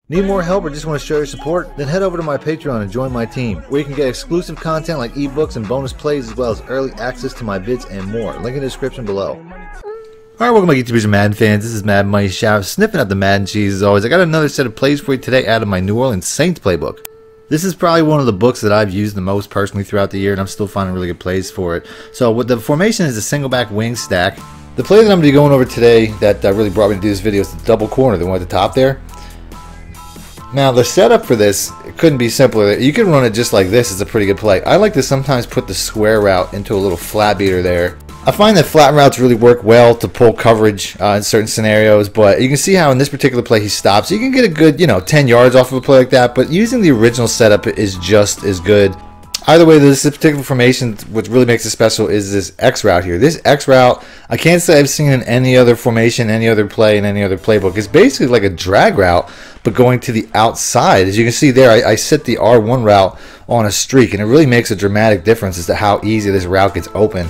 Need more help or just want to show your support? Then head over to my Patreon and join my team, where you can get exclusive content like ebooks and bonus plays, as well as early access to my vids and more. Link in the description below. Alright, welcome back YouTubers and Madden fans. This is Madden Money Shot, sniffing at the Madden cheese as always. I got another set of plays for you today out of my New Orleans Saints playbook. This is probably one of the books that I've used the most personally throughout the year, and I'm still finding really good plays for it. So what the formation is a single back wing stack. The play that I'm going to be going over today that really brought me to do this video is the double corner, the one at the top there. Now the setup for this, it couldn't be simpler. You can run it just like this. It's a pretty good play. I like to sometimes put the square route into a little flat beater there. I find that flat routes really work well to pull coverage in certain scenarios, but you can see how in this particular play he stops. You can get a good, 10 yards off of a play like that, but using the original setup is just as good. Either way, this particular formation, what really makes it special is this X route here. This X route, I can't say I've seen in any other formation, any other play, in any other playbook. It's basically like a drag route, but going to the outside. As you can see there, I set the R1 route on a streak, and it really makes a dramatic difference as to how easy this route gets open.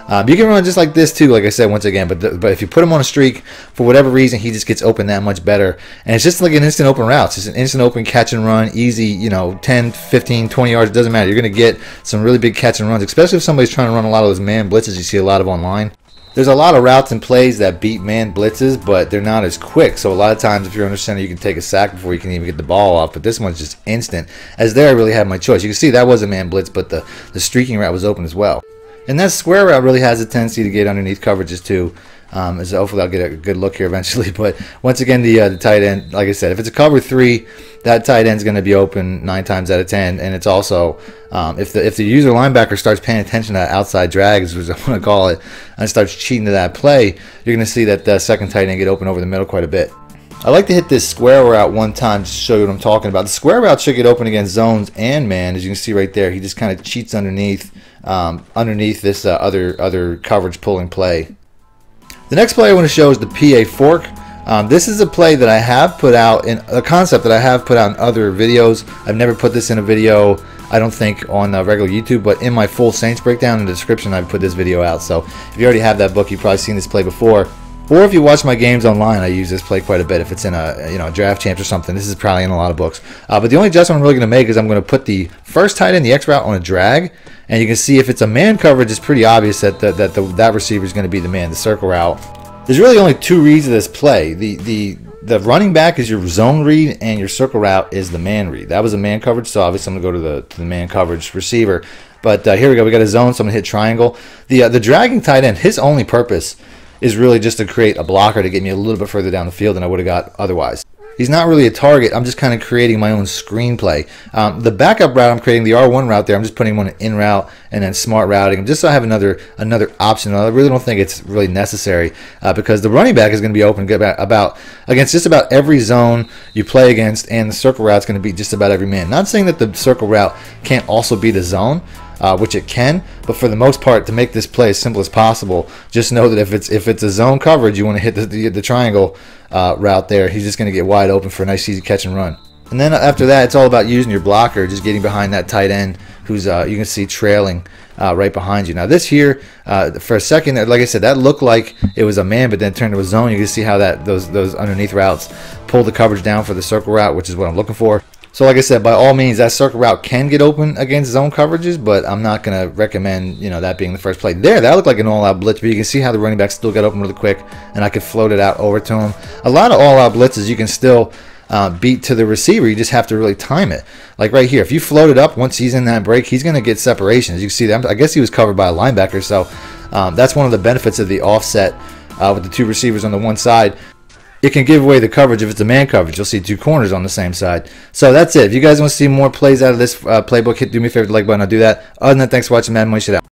You can run just like this too, like I said once again, but if you put him on a streak, for whatever reason, he just gets open that much better. And it's just like an instant open route. It's just an instant open catch and run, easy, 10, 15, 20 yards, it doesn't matter. You're going to get some really big catch and runs, especially if somebody's trying to run a lot of those man blitzes you see a lot of online. There's a lot of routes and plays that beat man blitzes, but they're not as quick. So a lot of times if you're under center, you can take a sack before you can even get the ball off. But this one's just instant. As there, I really had my choice. You can see that was a man blitz, but the streaking route was open as well. And that square route really has a tendency to get underneath coverages too. So hopefully I'll get a good look here eventually. But once again, the tight end, like I said, if it's a cover 3, that tight end is going to be open 9 times out of 10. And it's also, if the user linebacker starts paying attention to that outside drag, as I want to call it, and starts cheating to that play, you're going to see that the second tight end get open over the middle quite a bit. I like to hit this square route one time just to show you what I'm talking about. The square route should get open against zones and man, as you can see right there. He just kind of cheats underneath this other coverage pulling play. The next play I want to show is the PA fork. This is a play that I have put out in a concept that I have put out in other videos. I've never put this in a video, I don't think, on regular YouTube, but in my full Saints breakdown in the description I've put this video out. So if you already have that book, you've probably seen this play before. Or if you watch my games online, I use this play quite a bit. If it's in a draft champs or something, this is probably in a lot of books. But the only adjustment I'm really going to make is I'm going to put the first tight end, the X route, on a drag, and you can see if it's a man coverage, it's pretty obvious that that receiver is going to be the man, the circle route. There's really only 2 reads of this play. The running back is your zone read, and your circle route is the man read. That was a man coverage, so obviously I'm going to go to the man coverage receiver. But here we go. We got a zone, so I'm going to hit triangle. The dragging tight end, his only purpose is really just to create a blocker to get me a little bit further down the field than I would have got otherwise. He's not really a target. I'm just kind of creating my own screenplay. The backup route, I'm creating the R1 route there. I'm just putting him on an in route and then smart routing just so I have another option. I really don't think it's really necessary because the running back is going to be open against just about every zone you play against, and the circle route is going to be just about every man. Not saying that the circle route can't also be the zone, which it can, but for the most part, to make this play as simple as possible, just know that if it's a zone coverage, you want to hit the triangle route there. He's just going to get wide open for a nice easy catch and run. And then after that, it's all about using your blocker, just getting behind that tight end who's you can see trailing right behind you. Now this here, for a second, like I said, that looked like it was a man, but then turned to a zone. You can see how those underneath routes pull the coverage down for the circle route, which is what I'm looking for. So like I said, by all means, that circle route can get open against zone coverages, but I'm not going to recommend that being the first play. There, that looked like an all-out blitz, but you can see how the running back still got open really quick, and I could float it out over to him. A lot of all-out blitzes you can still beat to the receiver. You just have to really time it. Like right here, if you float it up, once he's in that break, he's going to get separation. As you can see, I guess he was covered by a linebacker, so that's one of the benefits of the offset with the 2 receivers on the one side. It can give away the coverage if it's a man coverage. You'll see 2 corners on the same side. So that's it. If you guys want to see more plays out of this playbook, do me a favor, the like button. I'll do that. Other than that, thanks for watching. Madden Money Shot out.